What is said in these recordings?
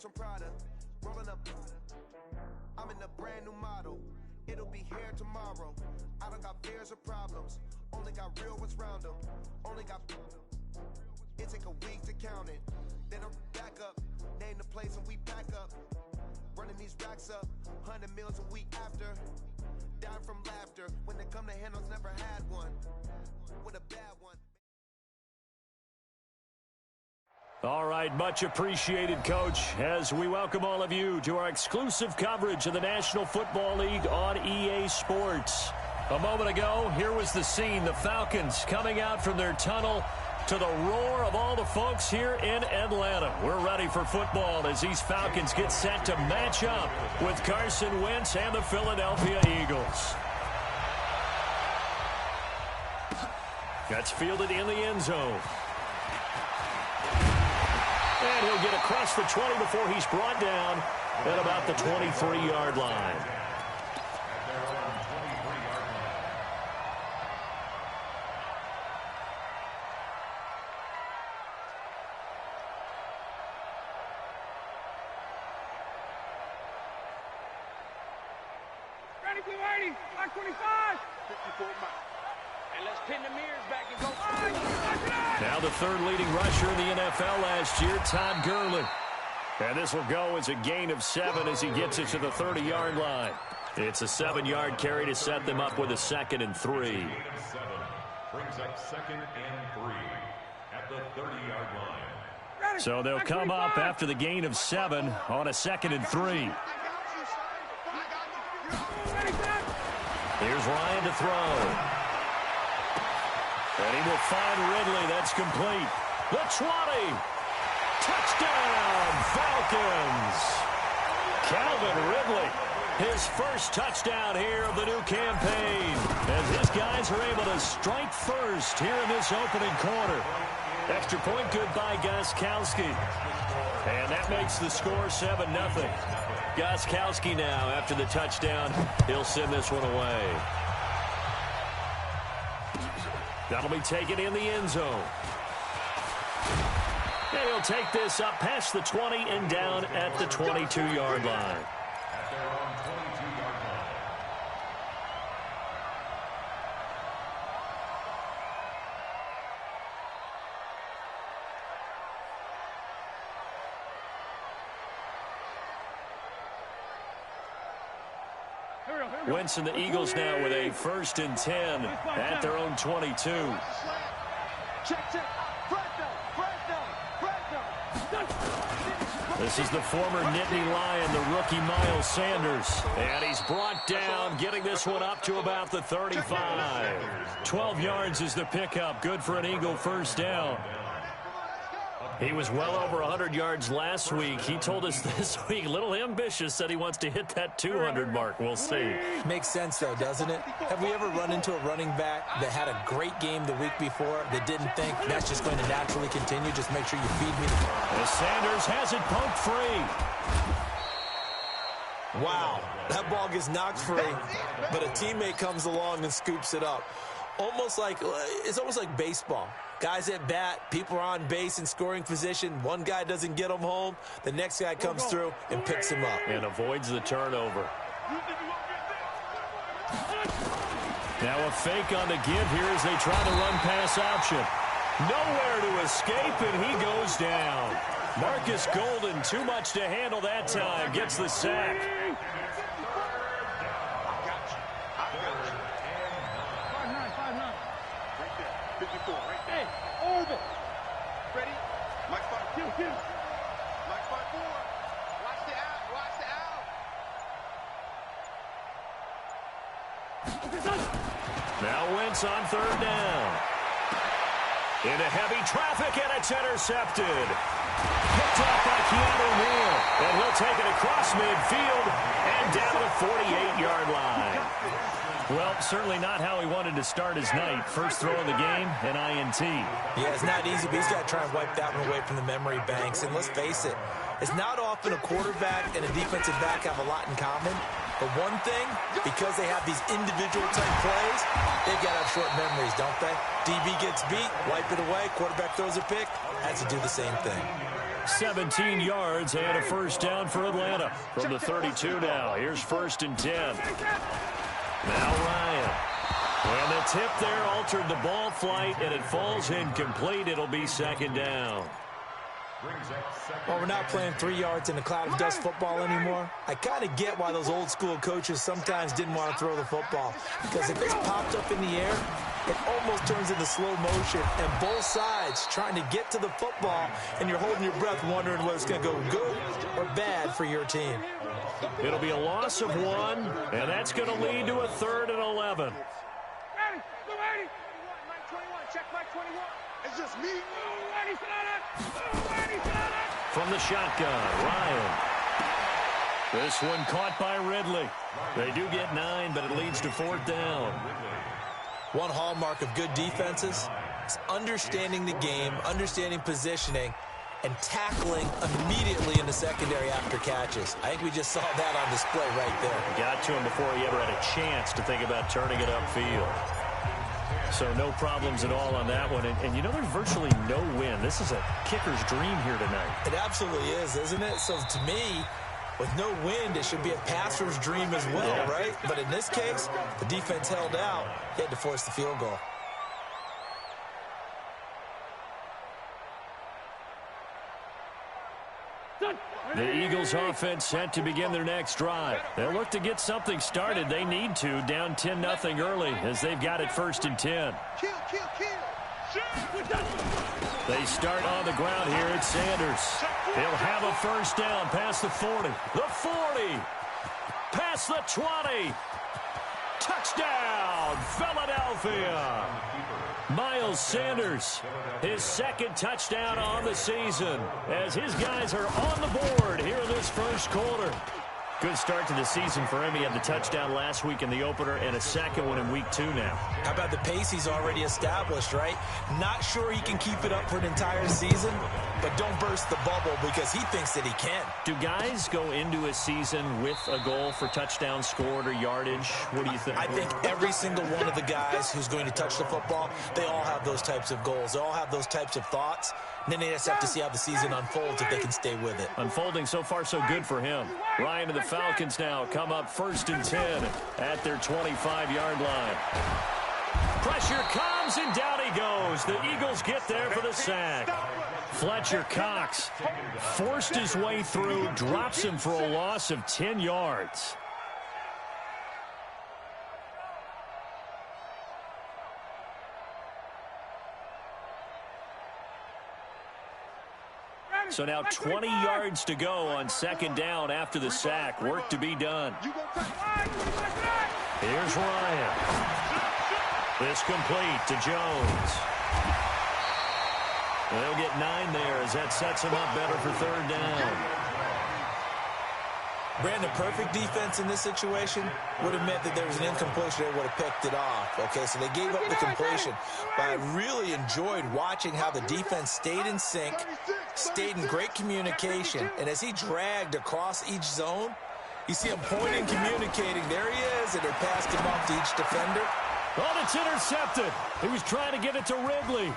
from Prada, rolling up. I'm in a brand new model. It'll be here tomorrow. I don't got fears or problems. Only got real what's round them. Only got. It take a week to count it. Then I'm back up. Name the place and we back up. Running these racks up. 100 meals a week after. Dying from laughter. When they come to handles, never had one. With a bad one. All right, much appreciated, Coach, as we welcome all of you to our exclusive coverage of the National Football League on EA Sports. A moment ago, here was the scene. The Falcons coming out from their tunnel to the roar of all the folks here in Atlanta. We're ready for football as these Falcons get set to match up with Carson Wentz and the Philadelphia Eagles. That's fielded in the end zone. And he'll get across the 20 before he's brought down at about the 23-yard line. Ready, blue 80, black 25. 54 miles. And let's pin the mirrors back and go. Now the third leading rusher in the NFL last year, Todd Gurley. And this will go as a gain of 7 as he gets it to the 30-yard line. It's a 7-yard carry to set them up with a 2nd and 3. Brings up 2nd and 3 at the 30-yard line. So they'll come up after the gain of 7 on a 2nd and 3. Here's Ryan to throw. And he will find Ridley. That's complete. The 20. Touchdown, Falcons. Calvin Ridley, his first touchdown here of the new campaign. As his guys are able to strike first here in this opening quarter. Extra point good by Gostkowski. And that makes the score 7-0. Gostkowski now, after the touchdown, he'll send this one away. That'll be taken in the end zone. And he'll take this up past the 20 and down at the 22-yard line. Wentz and the Eagles now with a 1st and 10 at their own 22. This is the former Nittany Lion, the rookie Miles Sanders. And he's brought down, getting this one up to about the 35. 12 yards is the pickup. Good for an Eagle 1st down. He was well over 100 yards last week. He told us this week, a little ambitious, said he wants to hit that 200 mark. We'll see. Makes sense, though, doesn't it? Have we ever run into a running back that had a great game the week before that didn't think that's just going to naturally continue? Just make sure you feed me. As Sanders has it poked free. Wow, that ball gets knocked free, but a teammate comes along and scoops it up. It's almost like baseball. Guys at bat, people are on base in scoring position. One guy doesn't get him home. The next guy comes through and picks him up. And avoids the turnover. Now a fake on the give here as they try to run pass option. Nowhere to escape, and he goes down. Marcus Golden, too much to handle that time, gets the sack. Ready? Mike 5. Mike 5-4. Watch the out. Now Wentz on 3rd down. Into heavy traffic, and it's intercepted. Picked off by Keanu Neal. And he'll take it across midfield and down to the 48-yard line. Well, certainly not how he wanted to start his night. First throw of the game, an INT. Yeah, it's not easy, but he's got to try and wipe that one away from the memory banks. And let's face it, it's not often a quarterback and a defensive back have a lot in common. But one thing, because they have these individual type plays, they've got to have short memories, don't they? DB gets beat, wipe it away, quarterback throws a pick, has to do the same thing. 17 yards and a first down for Atlanta. From the 32 now. Here's 1st and 10. Now Ryan. And the tip there altered the ball flight, and it falls incomplete. It'll be 2nd down. Well, we're not playing 3 yards in a cloud of dust football anymore. I kind of get why those old school coaches sometimes didn't want to throw the football. Because if it's popped up in the air, it almost turns into slow motion. And both sides trying to get to the football, and you're holding your breath wondering whether it's going to go good or bad for your team. It'll be a loss of 1, and that's going to lead to a 3rd and 11. Check my 21. It's just me. From the shotgun, Ryan. This one caught by Ridley. They do get 9, but it leads to 4th down. One hallmark of good defenses is understanding the game, understanding positioning, and tackling immediately in the secondary after catches. I think we just saw that on display right there. Got to him before he ever had a chance to think about turning it upfield. So no problems at all on that one. And you know, there's virtually no win. This is a kicker's dream here tonight. It absolutely is, isn't it? So to me, with no wind, it should be a passer's dream as well, right? But in this case, the defense held out. They had to force the field goal. The Eagles offense set to begin their next drive. They'll look to get something started. They need to, down 10-0 early, as they've got it 1st and 10. They start on the ground here at Sanders. He'll have a first down past the 40. The 40. Past the 20. Touchdown, Philadelphia. Miles Sanders, his 2nd touchdown on the season, as his guys are on the board here in this 1st quarter. Good start to the season for him. He had the touchdown last week in the opener and a 2nd one in week 2 now. How about the pace he's already established, right? Not sure he can keep it up for an entire season, but don't burst the bubble because he thinks that he can. Do guys go into a season with a goal for touchdown scored or yardage? What do you think? I think every single one of the guys who's going to touch the football, they all have those types of goals. They all have those types of thoughts. And then they just have to see how the season unfolds if they can stay with it. Unfolding so far so good for him. Ryan and the Falcons now come up 1st and 10 at their 25-yard line. Pressure comes, and down he goes. The Eagles get there for the sack. Fletcher Cox forced his way through, drops him for a loss of 10 yards. So now 20 yards to go on 2nd down after the sack. Work to be done. Here's Ryan. This complete to Jones. They'll get 9 there as that sets him up better for 3rd down. Brandon, perfect defense in this situation would have meant that there was an incompletion. They would have picked it off. Okay, so they gave up the completion. But I really enjoyed watching how the defense stayed in sync, stayed in great communication. And as he dragged across each zone, you see him pointing, communicating. There he is, and they passed him off to each defender. Oh, it's intercepted. He was trying to get it to Ridley.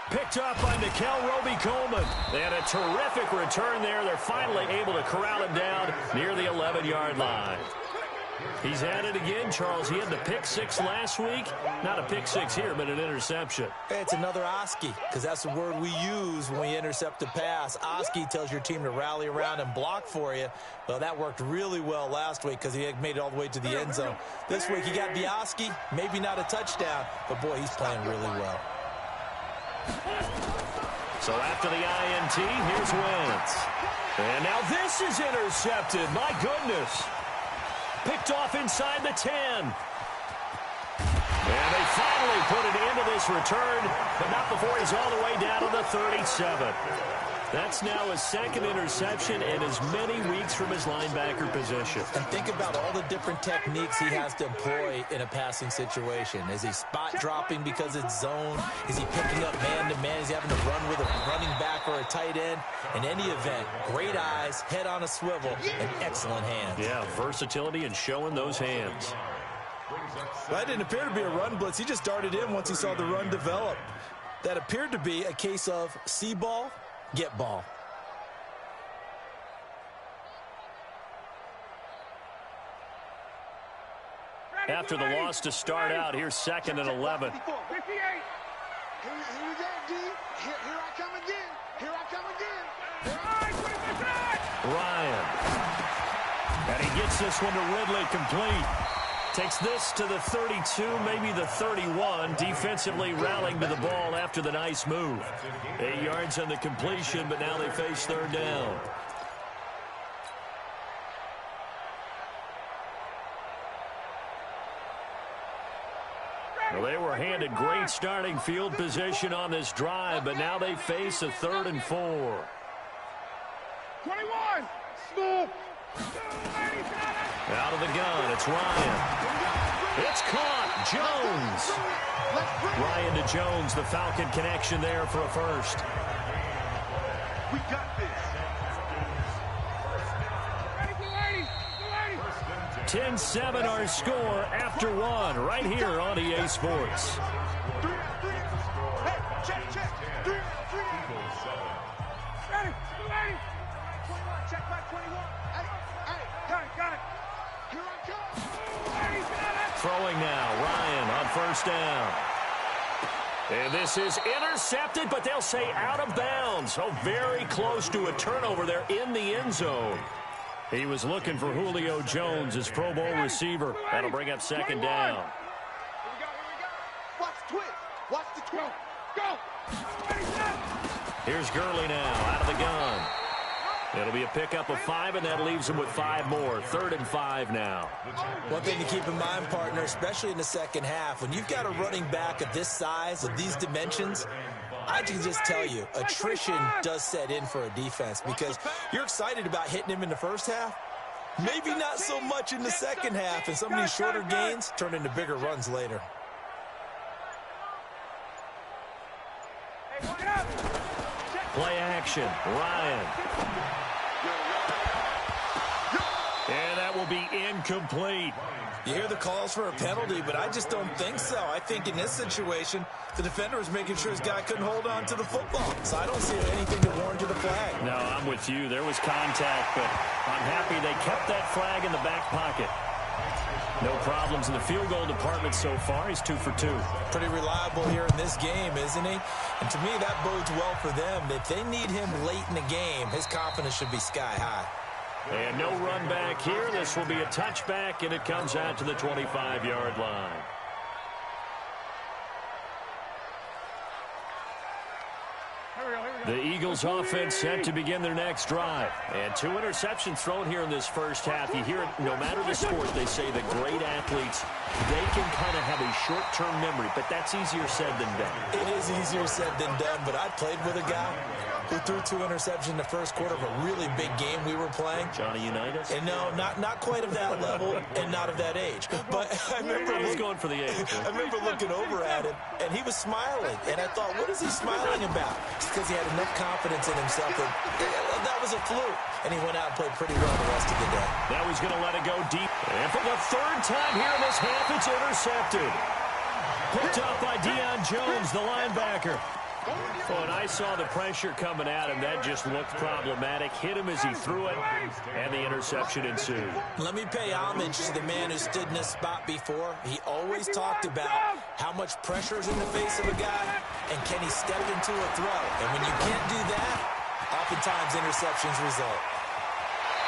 Picked up by Nickel Roby-Coleman. They had a terrific return there. They're finally able to corral him down near the 11-yard line. He's at it again, Charles. He had the pick 6 last week. Not a pick 6 here, but an interception. Hey, it's another Oski, because that's the word we use when we intercept a pass. Oski tells your team to rally around and block for you. Well, that worked really well last week because he had made it all the way to the end zone. This week he got the Oski, maybe not a touchdown, but boy, he's playing really well. So after the INT, here's Wentz. And now this is intercepted. My goodness. Picked off inside the 10. And they finally put it into this return, but not before he's all the way down to the 37. That's now his 2nd interception in as many weeks from his linebacker position. And think about all the different techniques he has to employ in a passing situation. Is he spot dropping because it's zone? Is he picking up man-to-man? Is he having to run with a running back or a tight end? In any event, great eyes, head on a swivel, and excellent hands. Yeah, versatility and showing those hands. Well, that didn't appear to be a run blitz. He just darted in once he saw the run develop. That appeared to be a case of see ball, get ball. after the loss to start out. Here's 2nd and 11. 58. Here we go, D. Here I come again. Here I come again. Ryan. And he gets this one to Ridley complete. Takes this to the 32, maybe the 31. Defensively rallying to the ball after the nice move. 8 yards on the completion, but now they face 3rd down. Well, they were handed great starting field position on this drive, but now they face a 3rd and 4. 21. Snoop. Out of the gun, it's Ryan. It's caught. Jones. Ryan to Jones, the Falcon connection there for a first. We got this. 10-7 our score after 1 right here on EA Sports. Hey, check. 3. Ready. 21. Check back 21. Hey. Got it. Here I come. Throwing now. Ryan on 1st down. And this is intercepted, but they'll say out of bounds. Oh, very close to a turnover there in the end zone. He was looking for Julio Jones, his Pro Bowl receiver. That'll bring up 2nd down. Here we go. Watch the twist. Watch the twist. Go. Here's Gurley now out of the gun. It'll be a pickup of 5, and that leaves him with 5 more. 3rd and 5 now. One thing to keep in mind, partner, especially in the second half, when you've got a running back of this size, of these dimensions, I can just tell you, attrition does set in for a defense because you're excited about hitting him in the first half. Maybe not so much in the second half, and some of these shorter gains turn into bigger runs later. Play action. Ryan. And that will be incomplete. You hear the calls for a penalty, but I just don't think so. I think in this situation, the defender was making sure his guy couldn't hold on to the football. So I don't see anything to warrant the flag. No, I'm with you. There was contact, but I'm happy they kept that flag in the back pocket. No problems in the field goal department so far. He's 2 for 2. Pretty reliable here in this game, isn't he? And to me, that bodes well for them. If they need him late in the game, his confidence should be sky high. And no run back here. This will be a touchback, and it comes out to the 25-yard line. The Eagles offense set to begin their next drive. And 2 interceptions thrown here in this first half. You hear it, no matter the sport, they say that great athletes, they can kind of have a short-term memory, but that's easier said than done. It is easier said than done, but I played with a guy who threw 2 interceptions in the first quarter of a really big game we were playing. Johnny Unitas? And no, not quite of that level and not of that age. But I remember He's going for the age. I remember looking over at him, and he was smiling. And I thought, what is he smiling about? It's because he had enough confidence in himself that was a fluke. And he went out and played pretty well the rest of the day. Now he's going to let it go deep. And for the 3rd time here in this half, it's intercepted. Picked up by Deion Jones, the linebacker. Oh, and I saw the pressure coming at him. That just looked problematic. Hit him as he threw it, and the interception ensued. Let me pay homage to the man who stood in this spot before. He always talked about how much pressure is in the face of a guy, and can he step into a throw. And when you can't do that, oftentimes interceptions result.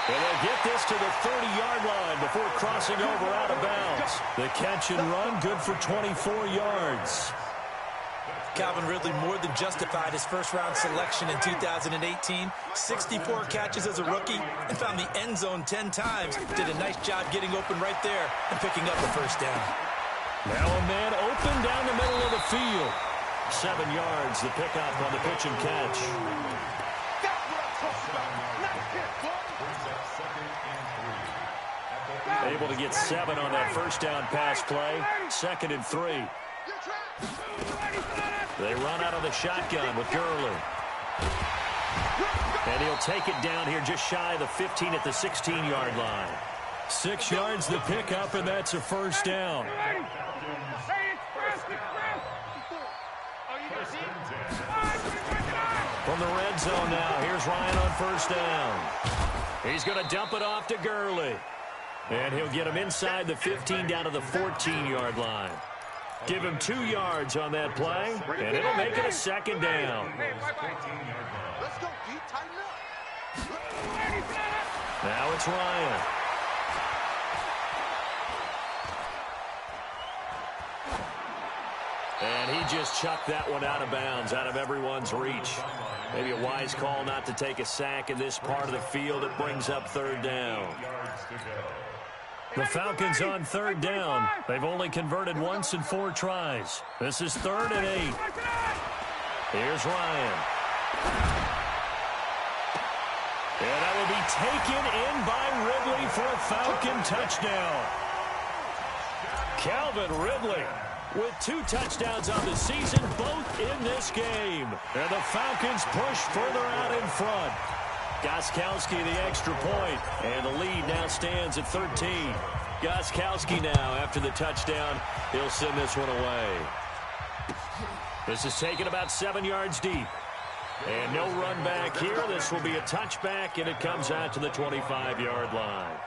And they'll get this to the 30-yard line before crossing over out of bounds. The catch and run, good for 24 yards. Calvin Ridley more than justified his first-round selection in 2018. 64 catches as a rookie and found the end zone 10 times. Did a nice job getting open right there and picking up the first down. Now a man open down the middle of the field. 7 yards, the pickup on the pitch and catch. Able to get 7 on that first down pass play. 2nd and 3. They run out of the shotgun with Gurley. And he'll take it down here just shy of the 15 at the 16-yard line. 6 yards the pickup, and that's a first down. From the red zone now, here's Ryan on first down. He's going to dump it off to Gurley. And he'll get him inside the 15 down to the 14-yard line. Give him 2 yards on that play, and it'll make it a second down. Let's go, D. Tighten up. Now it's Ryan. And he just chucked that one out of bounds, out of everyone's reach. Maybe a wise call not to take a sack in this part of the field. It brings up 3rd down. The Falcons on 3rd down. They've only converted once in 4 tries. This is 3rd and 8. Here's Ryan. And that will be taken in by Ridley for a Falcon touchdown. Calvin Ridley with 2 touchdowns on the season, both in this game. And the Falcons push further out in front. Gostkowski the extra point, and the lead now stands at 13. Gostkowski now, after the touchdown, he'll send this one away. This is taken about 7 yards deep. And no run back here. This will be a touchback, and it comes out to the 25-yard line.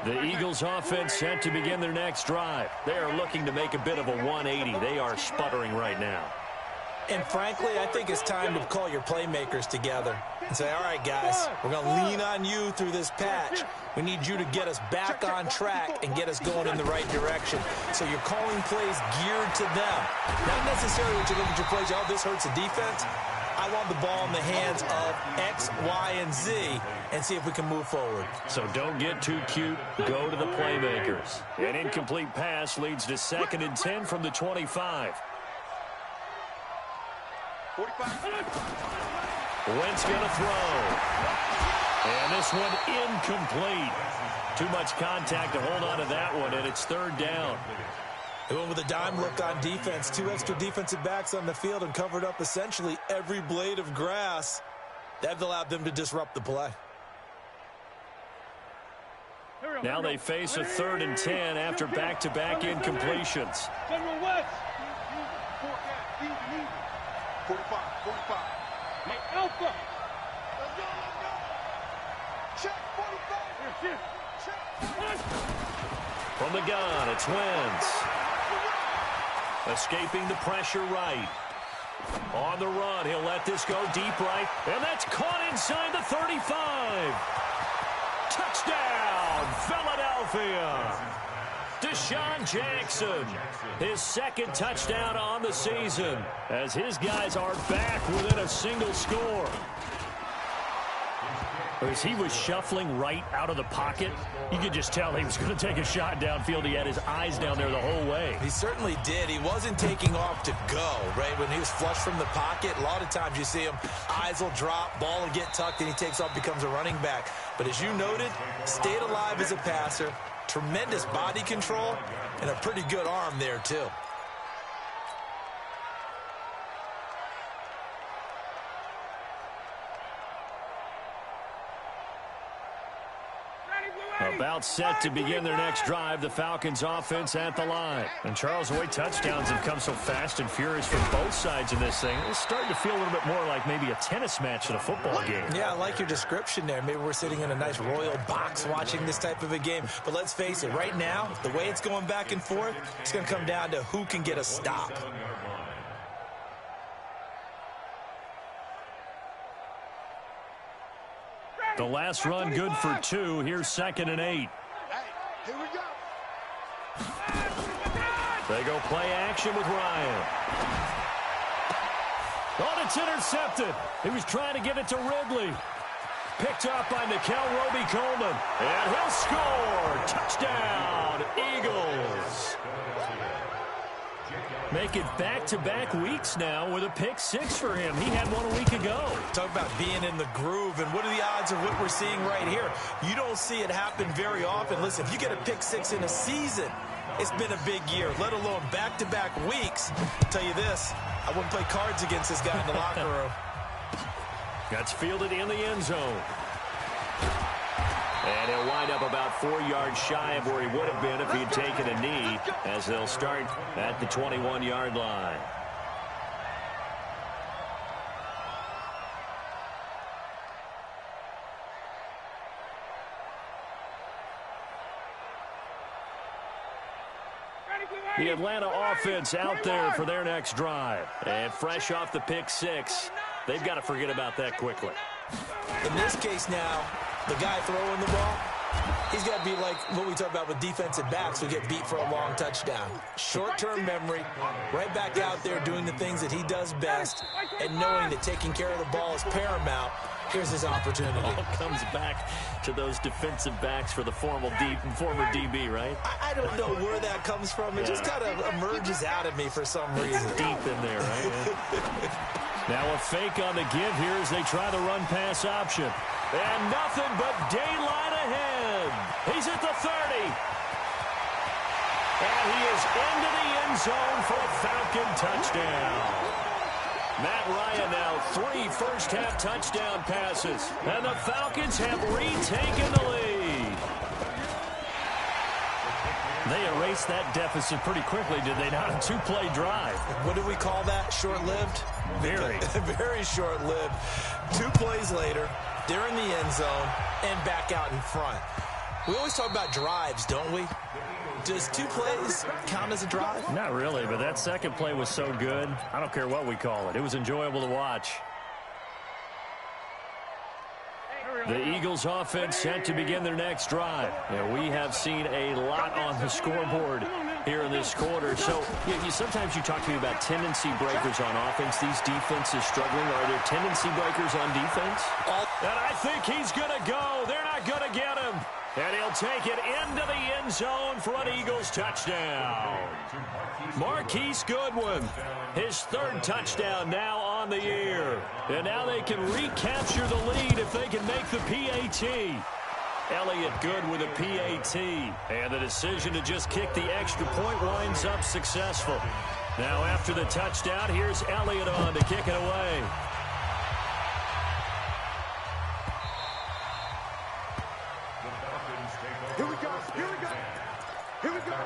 The Eagles offense set to begin their next drive. They are looking to make a bit of a 180. They are sputtering right now. And frankly, I think it's time to call your playmakers together and say, all right, guys, we're going to lean on you through this patch. We need you to get us back on track and get us going in the right direction. So you're calling plays geared to them. Not necessarily what you look at your plays, oh, this hurts the defense. I want the ball in the hands of X, Y, and Z and see if we can move forward. So don't get too cute. Go to the playmakers. An incomplete pass leads to 2nd and 10 from the 25. 45. Wentz going to throw. And this one incomplete. Too much contact to hold on to that one, and it's 3rd down. They went with a dime look on defense. 2 extra defensive backs on the field and covered up essentially every blade of grass. That allowed them to disrupt the play. Now they face a 3rd and 10 after back-to-back incompletions. 45. Hey, Alpha. Let's go. Check 45. Check. From the gun, it's Wentz. Escaping the pressure right. On the run, he'll let this go deep right. And that's caught inside the 35. Touchdown, Philadelphia. Deshaun Jackson, his 2nd touchdown on the season, as his guys are back within a single score. As he was shuffling right out of the pocket, you could just tell he was going to take a shot downfield. He had his eyes down there the whole way. He certainly did. He wasn't taking off to go, right? When he was flush from the pocket, a lot of times you see him, eyes will drop, ball will get tucked, and he takes off, becomes a running back. But as you noted, stayed alive as a passer, tremendous body control, and a pretty good arm there, too. About set to begin their next drive, the Falcons offense at the line. And Charles, the way touchdowns have come so fast and furious from both sides in this thing, it's starting to feel a little bit more like maybe a tennis match than a football game. Yeah, I like your description there. Maybe we're sitting in a nice royal box watching this type of a game. But let's face it, right now, the way it's going back and forth, it's going to come down to who can get a stop. The last run good for 2. Here's 2nd and 8. Hey, here we go. They go play action with Ryan. Oh, it's intercepted. He was trying to give it to Ridley. Picked up by Nickel Roby-Coleman. And he'll score. Touchdown, Eagles. Make it back-to-back weeks now with a pick 6 for him. He had one a week ago. Talk about being in the groove, and what are the odds of what we're seeing right here? You don't see it happen very often. Listen, if you get a pick 6 in a season, it's been a big year, let alone back-to-back weeks. I'll tell you this, I wouldn't play cards against this guy in the locker room. That's fielded in the end zone. And he'll wind up about 4 yards shy of where he would have been if he had taken a knee, as they'll start at the 21-yard line. The Atlanta offense out there for their next drive. And fresh off the pick six, they've got to forget about that quickly. In this case now, the guy throwing the ball, he's got to be like what we talk about with defensive backs who get beat for a long touchdown. Short-term memory, right back out there doing the things that he does best, and knowing that taking care of the ball is paramount. Here's his opportunity. All comes back to those defensive backs for the former DB, right? I don't know where that comes from. It just kind of emerges out of me for some reason. Deep in there, right? Now a fake on the give here as they try the run-pass option. And nothing but daylight ahead. He's at the 30. And he is into the end zone for a Falcon touchdown. Matt Ryan now 3 first-half touchdown passes. And the Falcons have retaken the lead. They erased that deficit pretty quickly, did they not? A 2-play drive. What do we call that? Short-lived? Very. Very short-lived. 2 plays later, they're in the end zone and back out in front. We always talk about drives, don't we? Does 2 plays count as a drive? Not really, but that second play was so good. I don't care what we call it. It was enjoyable to watch. The Eagles offense set to begin their next drive. We have seen a lot on the scoreboard here in this quarter. So sometimes you talk to me about tendency breakers on offense. These defenses struggling. Are there tendency breakers on defense? And I think he's going to go. They're not going to get him. And he'll take it into the end zone for an Eagles touchdown. Marquise Goodwin, his 3rd touchdown now on the year. And now they can recapture the lead if they can make the PAT. Elliott Good with a PAT. And the decision to just kick the extra point winds up successful. Now after the touchdown, here's Elliott on to kick it away. Here we go. Here we go. Here we go.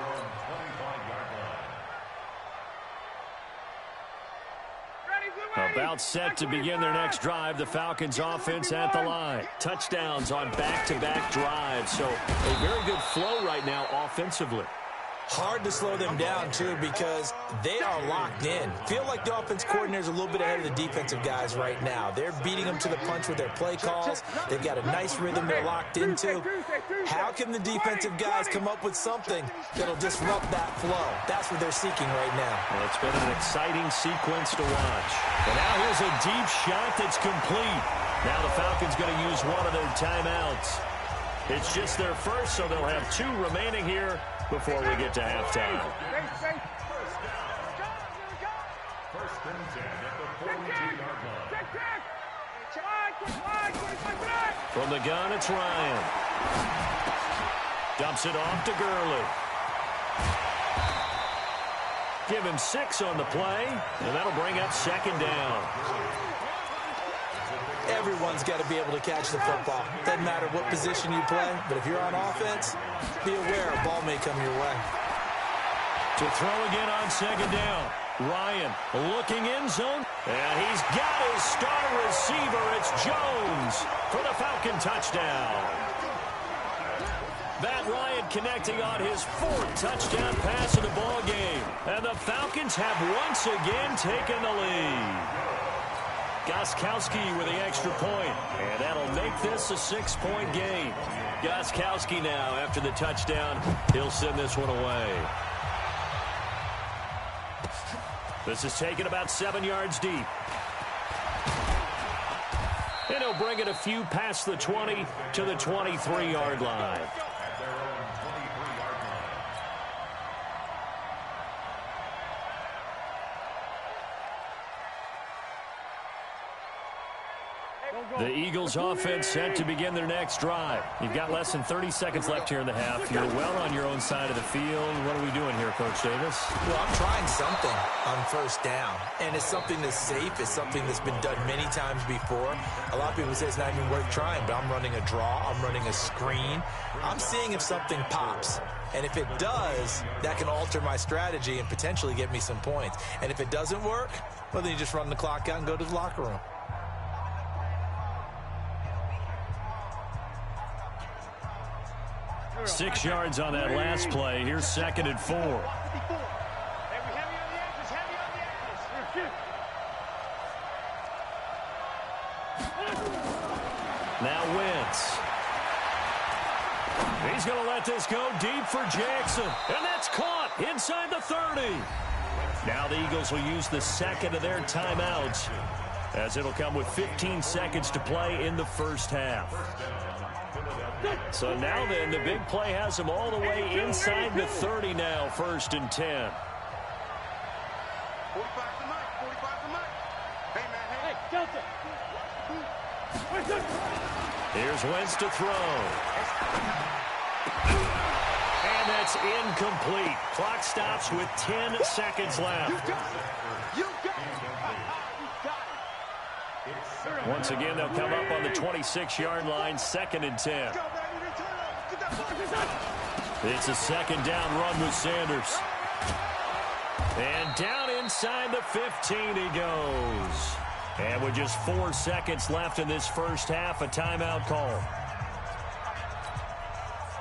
About set to begin their next drive. The Falcons offense at the line. Touchdowns on back-to-back drives. So a very good flow right now offensively. Hard to slow them down, too, because they are locked in. Feel like the offense coordinator's a little bit ahead of the defensive guys right now. They're beating them to the punch with their play calls. They've got a nice rhythm they're locked into. How can the defensive guys come up with something that'll disrupt that flow? That's what they're seeking right now. Well, it's been an exciting sequence to watch. And now here's a deep shot that's complete. Now the Falcons going to use one of their timeouts. It's just their first, so they'll have 2 remaining here before we get to halftime. First and 10 at the 42-yard line. From the gun, it's Ryan. Dumps it off to Gurley. Give him 6 on the play, and that'll bring up 2nd down. Everyone's got to be able to catch the football. Doesn't matter what position you play, but if you're on offense, be aware a ball may come your way. To throw again on 2nd down. Ryan looking in zone, and he's got his star receiver. It's Jones for the Falcon touchdown. Matt Ryan connecting on his 4th touchdown pass of the ball game. And the Falcons have once again taken the lead. Gostkowski with the extra point, and that'll make this a 6-point game. Gostkowski now, after the touchdown, he'll send this one away. This is taken about 7 yards deep. And he'll bring it a few past the 20 to the 23-yard line. The Eagles offense set to begin their next drive. You've got less than 30 seconds left here in the half. You're well on your own side of the field. What are we doing here, Coach Davis? Well, I'm trying something on first down, and it's something that's safe. It's something that's been done many times before. A lot of people say it's not even worth trying, but I'm running a draw. I'm running a screen. I'm seeing if something pops. And if it does, that can alter my strategy and potentially get me some points. And if it doesn't work, well, then you just run the clock out and go to the locker room. Six yards on that last play. Here's 2nd and 4. He's going to let this go deep for Jackson. And that's caught inside the 30. Now the Eagles will use the second of their timeouts, as it'll come with 15 seconds to play in the first half. So now then, the big play has them all the way inside the 30 now, 1st and 10. 45 tonight. 45 tonight. Hey, man. Hey, Delta. Here's Wentz to throw. And that's incomplete. Clock stops with 10 seconds left. You got it. Once again, they'll come up on the 26-yard line, 2nd and 10. It's a second down run with Sanders. And down inside the 15 he goes. And with just 4 seconds left in this first half, a timeout call.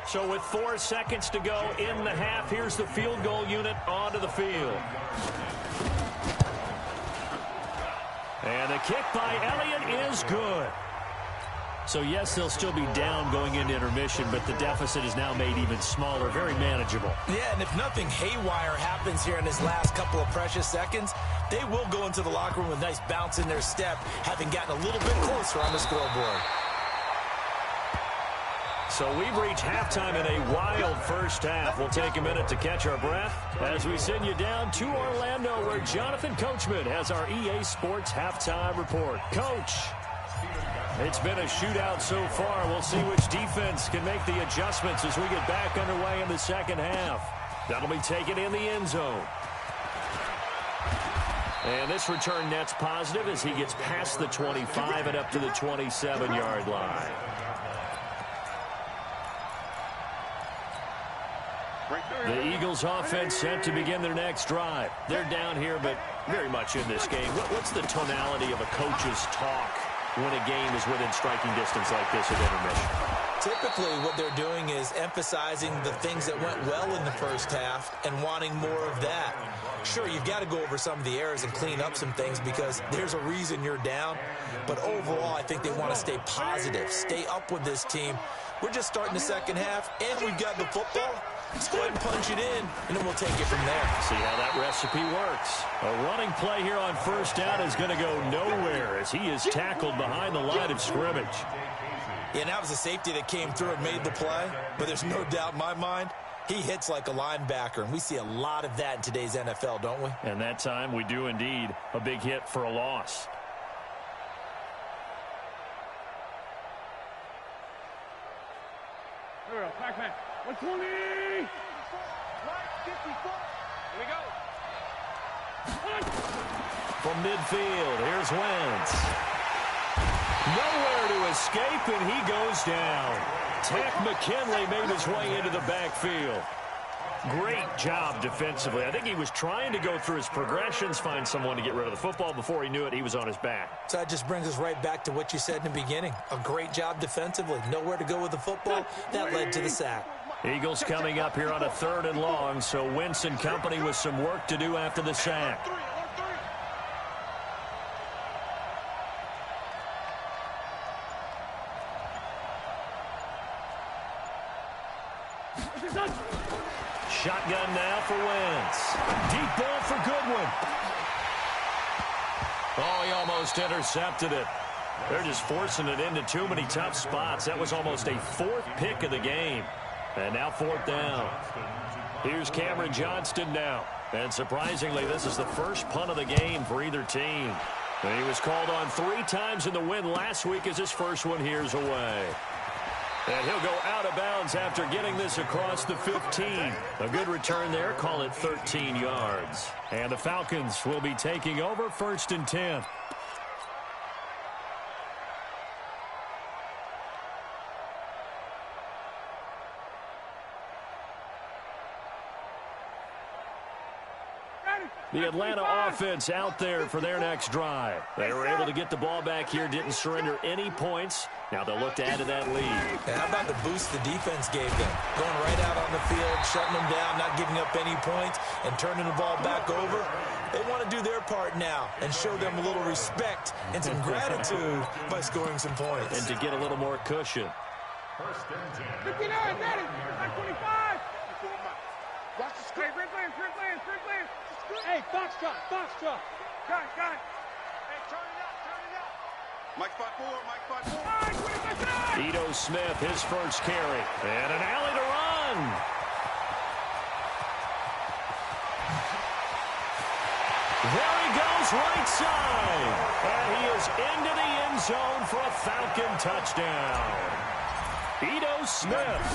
So with 4 seconds to go in the half, here's the field goal unit onto the field. And the kick by Elliott is good. So, yes, they'll still be down going into intermission, but the deficit is now made even smaller, very manageable. Yeah, and if nothing haywire happens here in this last couple of precious seconds, they will go into the locker room with a nice bounce in their step, having gotten a little bit closer on the scoreboard. So we've reached halftime in a wild first half. We'll take a minute to catch our breath as we send you down to Orlando, where Jonathan Coachman has our EA Sports halftime report. Coach, it's been a shootout so far. We'll see which defense can make the adjustments as we get back underway in the second half. That'll be taken in the end zone. And this return net's positive as he gets past the 25 and up to the 27-yard line. The Eagles offense set to begin their next drive. They're down here, but very much in this game. What's the tonality of a coach's talk when a game is within striking distance like this at intermission? Typically, what they're doing is emphasizing the things that went well in the first half and wanting more of that. Sure, you've got to go over some of the errors and clean up some things because there's a reason you're down. But overall, I think they want to stay positive, stay up with this team. We're just starting the second half, and we've got the football. Let's go ahead and punch it in, and then we'll take it from there. See how that recipe works. A running play here on first down is going to go nowhere as he is tackled behind the line of scrimmage. Yeah, and that was a safety that came through and made the play, but there's no doubt in my mind he hits like a linebacker, and we see a lot of that in today's NFL, don't we? And that time we do indeed. A big hit for a loss. Here we go, Pac-Man. 120! 54! Here we go. From midfield, here's Wentz. Nowhere to escape, and he goes down. Tack McKinley made his way into the backfield. Great job defensively. I think he was trying to go through his progressions, find someone to get rid of the football. Before he knew it, he was on his back. So that just brings us right back to what you said in the beginning. A great job defensively. Nowhere to go with the football. That led to the sack. Eagles coming up here on a 3rd and long, so Wentz and company with some work to do after the sack. Shotgun now for Wentz. Deep ball for Goodwin. Oh, he almost intercepted it. They're just forcing it into too many tough spots. That was almost a 4th pick of the game. And now 4th down. Here's Cameron Johnston now. And surprisingly, this is the first punt of the game for either team. And he was called on 3 times in the win last week as his first one here's away. And he'll go out of bounds after getting this across the 15. A good return there, call it 13 yards. And the Falcons will be taking over 1st and 10. The Atlanta offense out there for their next drive. They were able to get the ball back here, didn't surrender any points. Now they'll look to add to that lead. And how about the boost the defense gave them? Going right out on the field, shutting them down, not giving up any points, and turning the ball back over. They want to do their part now and show them a little respect and some gratitude by scoring some points. And to get a little more cushion. First and 10. 59, daddy. Like 25. Watch the screen. Sprint lane. Hey, box truck. Got it. Hey, turn it out. Mike 5-4. Ito Smith, his first carry. And an alley to run. There he goes, right side. And he is into the end zone for a Falcon touchdown. Ito Smith,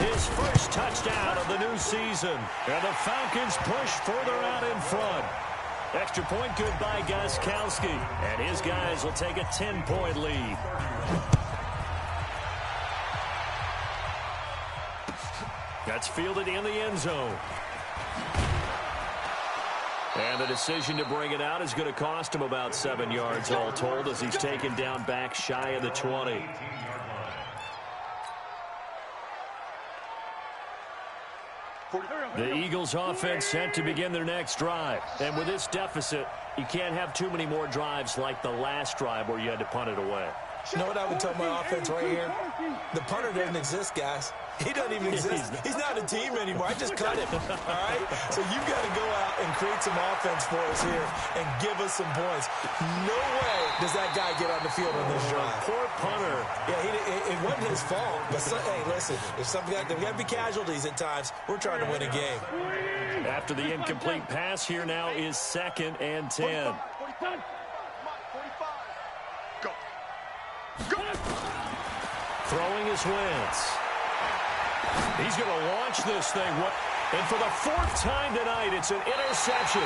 his first touchdown of the new season. And the Falcons push further out in front. Extra point good by Gostkowski. And his guys will take a 10-point lead. That's fielded in the end zone. And the decision to bring it out is going to cost him about 7 yards all told as he's taken down back shy of the 20. The Eagles offense set to begin their next drive. And with this deficit, you can't have too many more drives like the last drive where you had to punt it away. You know what I would tell my offense right here? The punter doesn't exist, guys. He doesn't even exist. He's not a team anymore. I just cut him, all right? So you've got to go out and create some offense for us here and give us some points. No way does that guy get on the field on this drive. Poor punter. Yeah, it wasn't his fault. But, hey, listen, if there got to be casualties at times, we're trying to win a game. After the incomplete pass, here now is 2nd and 10. 45. Go. Throwing his Wentz. He's going to launch this thing. And for the 4th time tonight, it's an interception.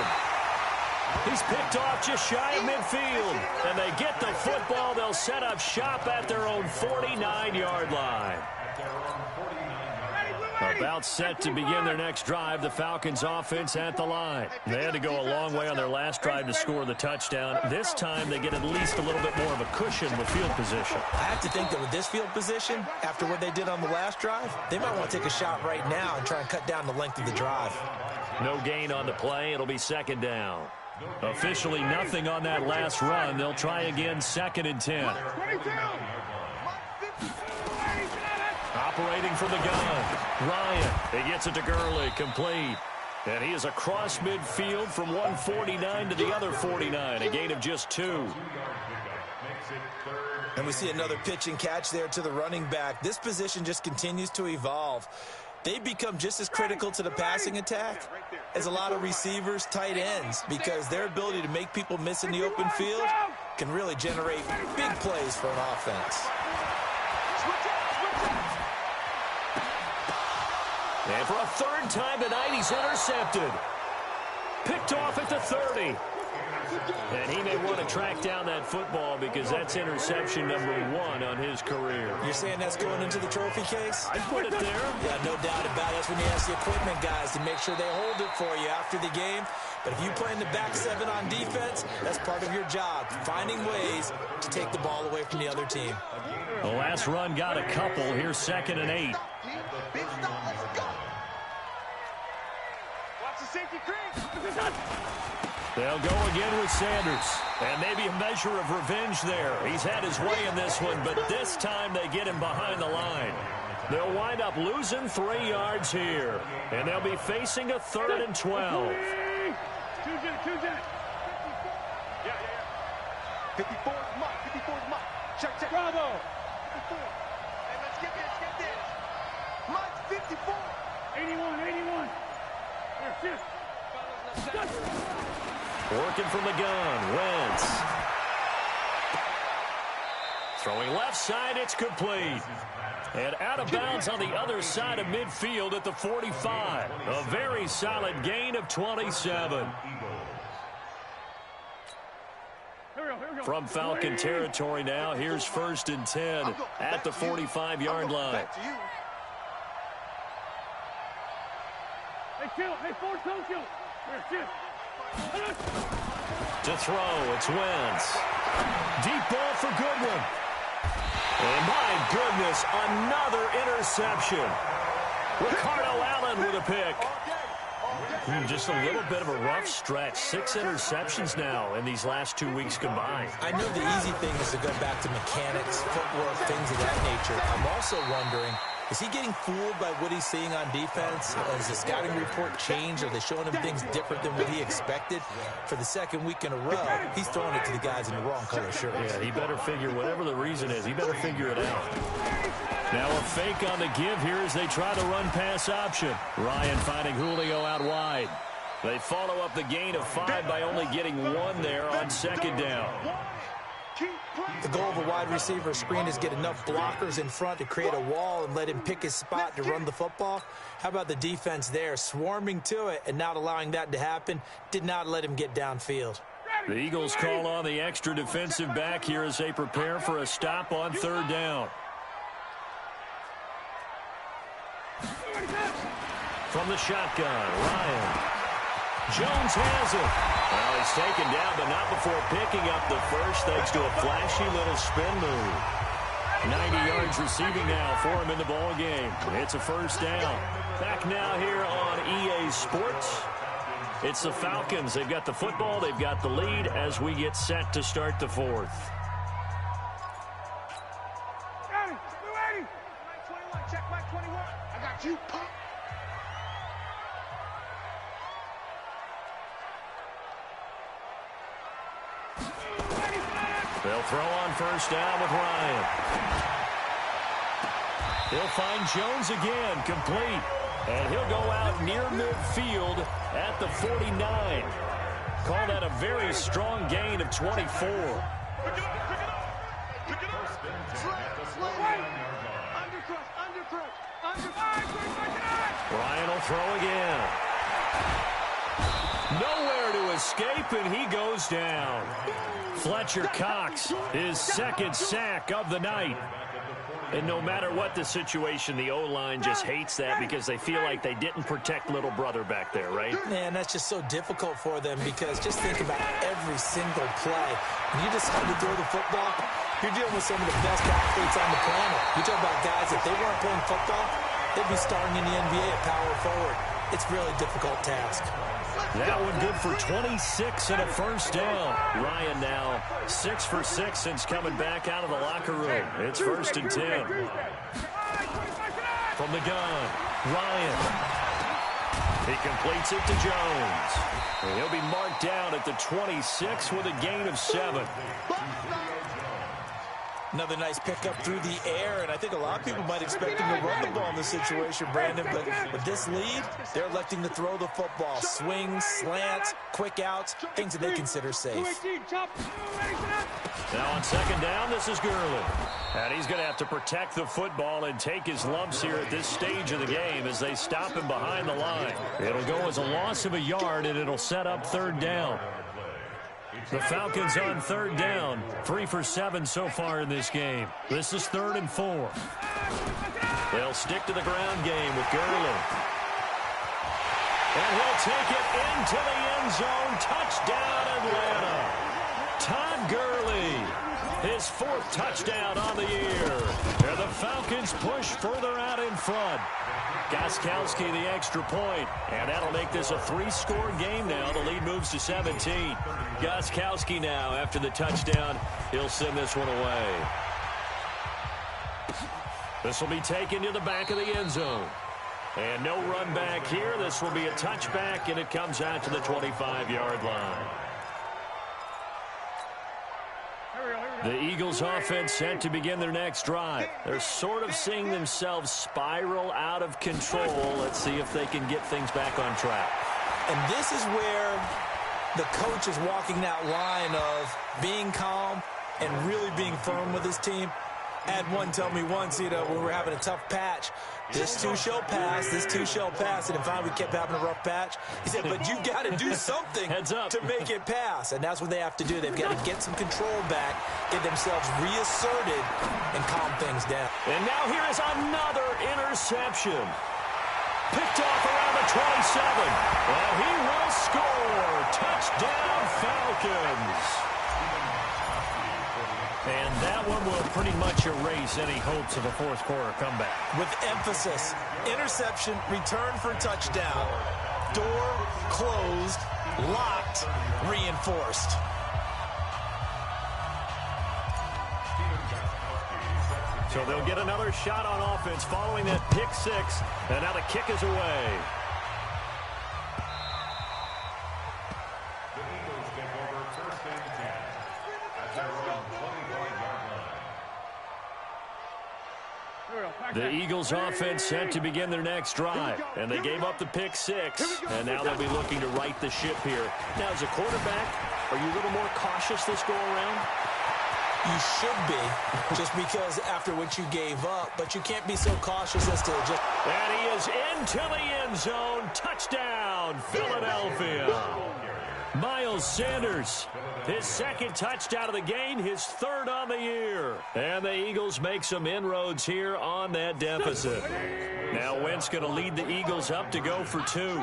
He's picked off just shy of midfield. And they get the football. They'll set up shop at their own 49-yard line. About set to begin their next drive, the Falcons offense at the line. They had to go a long way on their last drive to score the touchdown. This time they get at least a little bit more of a cushion with field position. I have to think that with this field position, after what they did on the last drive, they might want to take a shot right now and try and cut down the length of the drive. No gain on the play. It'll be 2nd down. Officially nothing on that last run. They'll try again 2nd and 10. Operating from the gun. Ryan, he gets it to Gurley, complete. And he is across midfield from 149 to the other 49, a gain of just 2. And we see another pitch and catch there to the running back. This position just continues to evolve. They become just as critical to the passing attack as a lot of receivers, tight ends, because their ability to make people miss in the open field can really generate big plays for an offense. And for a 3rd time tonight, he's intercepted. Picked off at the 30. And he may want to track down that football because that's interception number 1 on his career. You're saying that's going into the trophy case? I'd put it there. Yeah, no doubt about it. That's when you ask the equipment guys to make sure they hold it for you after the game. But if you play in the back 7 on defense, that's part of your job, finding ways to take the ball away from the other team. The last run got a couple. Here's 2nd and 8. They'll go again with Sanders. And maybe a measure of revenge there. He's had his way in this one, but this time they get him behind the line. They'll wind up losing 3 yards here. And they'll be facing a 3rd and 12. 54 is Mike. 54 is Mike. Check. Bravo. 54. Hey, let's get this. Mike, 54. 81. Here, Working from the gun, Wentz. Throwing left side, it's complete. And out of bounds on the other side of midfield at the 45. A very solid gain of 27. From Falcon territory now, here's 1st and 10 at the 45-yard line. Hey, Ford, don't kill. To throw, it's Wentz. Deep ball for Goodwin. And my goodness, another interception. Ricardo Allen with a pick. Just a little bit of a rough stretch. 6 interceptions now in these last 2 weeks combined. I know the easy thing is to go back to mechanics, footwork, things of that nature. I'm also wondering, is he getting fooled by what he's seeing on defense? Has the scouting report changed? Are they showing him things different than what he expected? For the second week in a row, he's throwing it to the guys in the wrong color shirts. Yeah, he better figure, whatever the reason is, he better figure it out. Now a fake on the give here as they try the run-pass option. Ryan finding Julio out wide. They follow up the gain of 5 by only getting 1 there on second down. The goal of a wide receiver screen is get enough blockers in front to create a wall and let him pick his spot to run the football. How about the defense there, swarming to it and not allowing that to happen? Did not let him get downfield. The Eagles call on the extra defensive back here as they prepare for a stop on third down. From the shotgun, Ryan. Jones has it. Well, he's taken down, but not before picking up the first thanks to a flashy little spin move. 90 yards receiving now for him in the ball game. It's a first down. Back now here on EA Sports. It's the Falcons. They've got the football. They've got the lead as we get set to start the fourth. Check Mike 21. I got you, punk. They'll throw on first down with Ryan. He'll find Jones again, complete. And he'll go out near midfield at the 49. Call that a very strong gain of 24. Ryan will throw again. Nowhere to escape, and he goes down. Fletcher Cox, his second sack of the night. And no matter what the situation, the O-line just hates that because they feel like they didn't protect little brother back there, right? Man, that's just so difficult for them because just think about every single play. When you decide to throw the football, you're dealing with some of the best athletes on the planet. You talk about guys, if they weren't playing football, they'd be starting in the NBA at power forward. It's a really difficult task. That one good for 26 and a first down. Ryan now 6 for 6 since coming back out of the locker room. It's 1st and 10. From the gun, Ryan. He completes it to Jones. And he'll be marked down at the 26 with a gain of 7. Another nice pickup through the air, and I think a lot of people might expect him to run the ball in this situation, Brandon, but with this lead, they're electing to throw the football. Swings, slants, quick outs, things that they consider safe. Now on second down, this is Gurley. And he's going to have to protect the football and take his lumps here at this stage of the game as they stop him behind the line. It'll go as a loss of a yard, and it'll set up third down. The Falcons on third down, 3 for 7 so far in this game. This is 3rd and 4. They'll stick to the ground game with Gurley. And he'll take it into the end zone. Touchdown, Atlanta. Todd Gurley, his 4th touchdown on the year. And the Falcons push further out in front. Gostkowski the extra point, and that'll make this a 3-score game now. The lead moves to 17. Gostkowski now, after the touchdown, he'll send this one away. This will be taken to the back of the end zone. And no run back here. This will be a touchback, and it comes out to the 25-yard line. The Eagles offense set to begin their next drive. They're sort of seeing themselves spiral out of control. Let's see if they can get things back on track. And this is where the coach is walking that line of being calm and really being firm with his team. I had one tell me once, when we were having a tough patch, this too shall pass, this too shall pass. And finally we kept having a rough patch. He said, but you got to do something to make it pass. And that's what they have to do. They've got to get some control back, get themselves reasserted, and calm things down. And now here is another interception. Picked off around the 27. And he will score. Touchdown, Falcons. And that one will pretty much erase any hopes of a fourth quarter comeback. With emphasis, interception, return for touchdown. door closed, locked, reinforced. So they'll get another shot on offense following that pick six. And now the kick is away. The Eagles take over first and 10 at their own 25-yard line. The Eagles offense set to begin their next drive. And they gave up the pick six. And now they'll be looking to right the ship here. Now, as a quarterback, are you a little more cautious this go around? You should be, just because after what you gave up, but you can't be so cautious as to just... And he is into the end zone. Touchdown, Philadelphia. Miles Sanders, his second touchdown of the game, his third on the year. And the Eagles make some inroads here on that deficit. Now Wentz going to lead the Eagles up to go for two.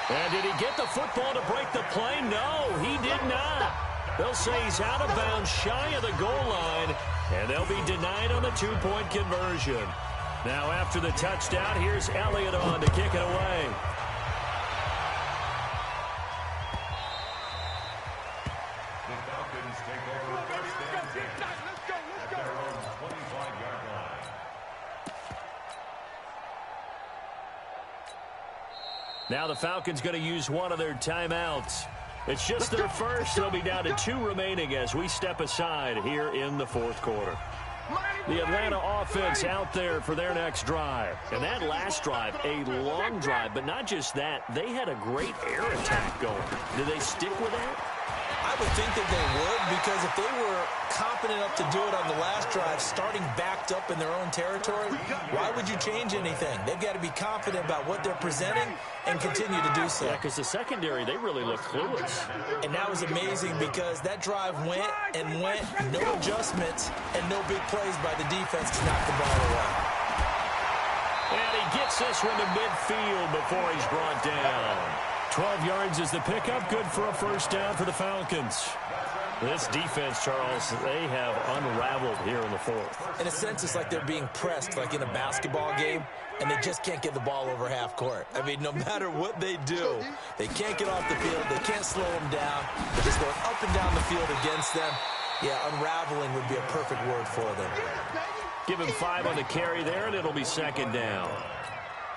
And did he get the football to break the play? No, he did not. They'll say he's out of bounds shy of the goal line, and they'll be denied on the two-point conversion. Now after the touchdown, here's Elliott on to kick it away. The Falcons take over first and 10 at their own 25-yard line. Now the Falcons going to use one of their timeouts. It's just their first. They'll be down to two remaining as we step aside here in the fourth quarter. The Atlanta offense out there for their next drive. And that last drive, a long drive, but not just that. They had a great air attack going. Do they stick with that? I would think that they would, because if they were confident enough to do it on the last drive, starting backed up in their own territory, why would you change anything? They've got to be confident about what they're presenting and continue to do so. Yeah, because the secondary, they really look clueless. And that was amazing because that drive went, no adjustments, and no big plays by the defense to knock the ball away. And he gets this one to midfield before he's brought down. 12 yards is the pickup. Good for a first down for the Falcons. This defense, Charles, they have unraveled here in the fourth. In a sense, it's like they're being pressed like in a basketball game, and they just can't get the ball over half court. I mean, no matter what they do, they can't get off the field. They can't slow them down. They're just going up and down the field against them. Yeah, unraveling would be a perfect word for them. Give him 5 on the carry there, and it'll be second down.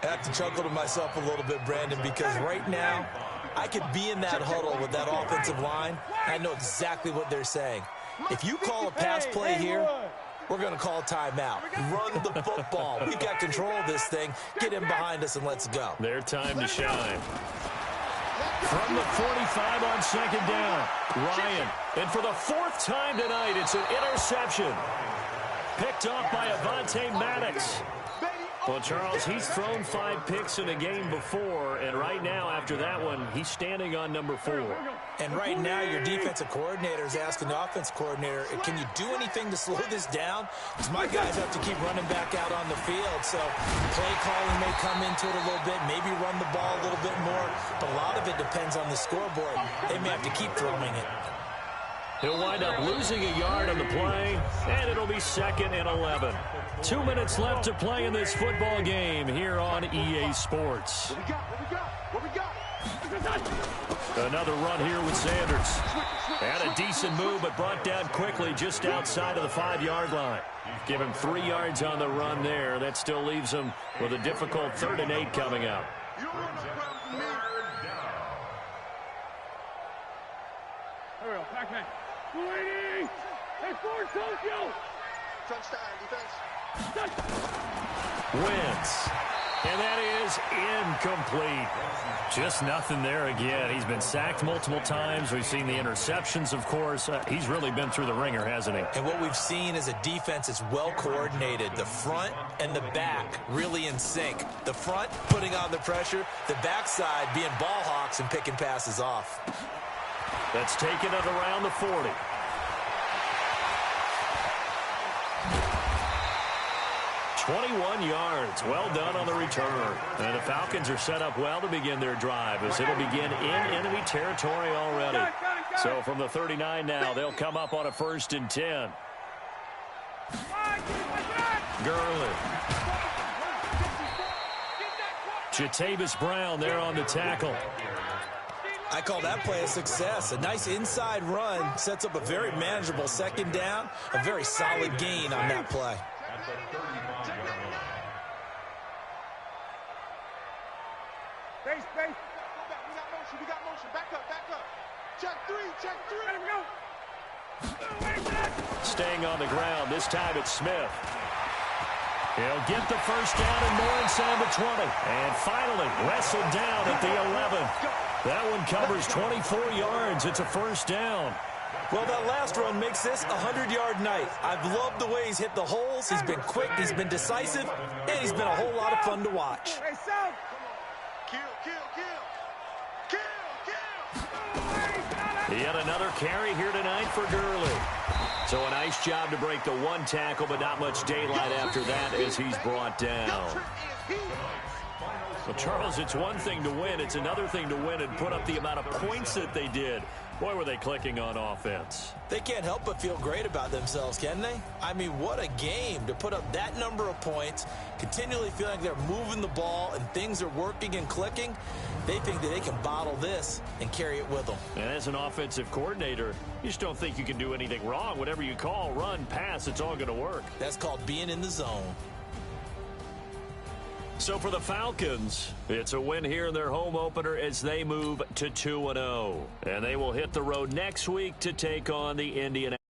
I have to chuckle to myself a little bit, Brandon, because right now I could be in that huddle with that offensive line. I know exactly what they're saying. If you call a pass play here, we're going to call a timeout. Run the football. We've got control of this thing. Get in behind us and let's go. Their time to shine. From the 45 on second down, Ryan. And for the fourth time tonight, it's an interception. Picked off by Avonte Maddox. Well, Charles, he's thrown 5 picks in a game before, and right now, after that one, he's standing on number 4. And right now, your defensive coordinator is asking the offensive coordinator, can you do anything to slow this down? Because my guys have to keep running back out on the field, so play calling may come into it a little bit, maybe run the ball a little bit more, but a lot of it depends on the scoreboard. They may have to keep throwing it. He'll wind up losing a yard on the play, and it'll be second and 11. 2 minutes left to play in this football game here on EA Sports. What we got? Another run here with Sanders. Had a decent move, but brought down quickly just outside of the 5-yard line. Give him 3 yards on the run there. That still leaves him with a difficult 3rd and 8 coming up. Pac-Man. 280. Hey, forward, Tokyo. Touchdown, defense. Wentz. And that is incomplete. Just nothing there again. He's been sacked multiple times. We've seen the interceptions, of course. He's really been through the ringer, hasn't he? And what we've seen is a defense that's well coordinated. The front and the back really in sync. The front putting on the pressure. The backside being ball hawks and picking passes off. That's taken it around the 40. $21 yards. Well done on the return. And the Falcons are set up well to begin their drive as it'll begin in enemy territory already. So from the 39 now, they'll come up on a 1st and 10. Gurley. Jatavis Brown there on the tackle. I call that play a success. A nice inside run sets up a very manageable second down. A very solid gain on that play. Space. We got motion. Back up. Check three. Let him go. Staying on the ground. This time it's Smith. He'll get the first down and more inside the 20. And finally wrestled down at the 11. That one covers 24 yards. It's a first down. Well, that last run makes this a 100-yard night. I've loved the way he's hit the holes. He's been quick, he's been decisive, and he's been a whole lot of fun to watch. Hey, South. Kill. Yet another carry here tonight for Gurley. So a nice job to break the one tackle, but not much daylight after that as he's brought down. Well, Charles, it's one thing to win. It's another thing to win and put up the amount of points that they did. Boy, were they clicking on offense. They can't help but feel great about themselves, can they? I mean, what a game to put up that number of points, continually feeling like they're moving the ball and things are working and clicking. They think that they can bottle this and carry it with them. And as an offensive coordinator, you just don't think you can do anything wrong. Whatever you call, run, pass, it's all going to work. That's called being in the zone. So for the Falcons, it's a win here in their home opener as they move to 2-0. And they will hit the road next week to take on the Indianapolis.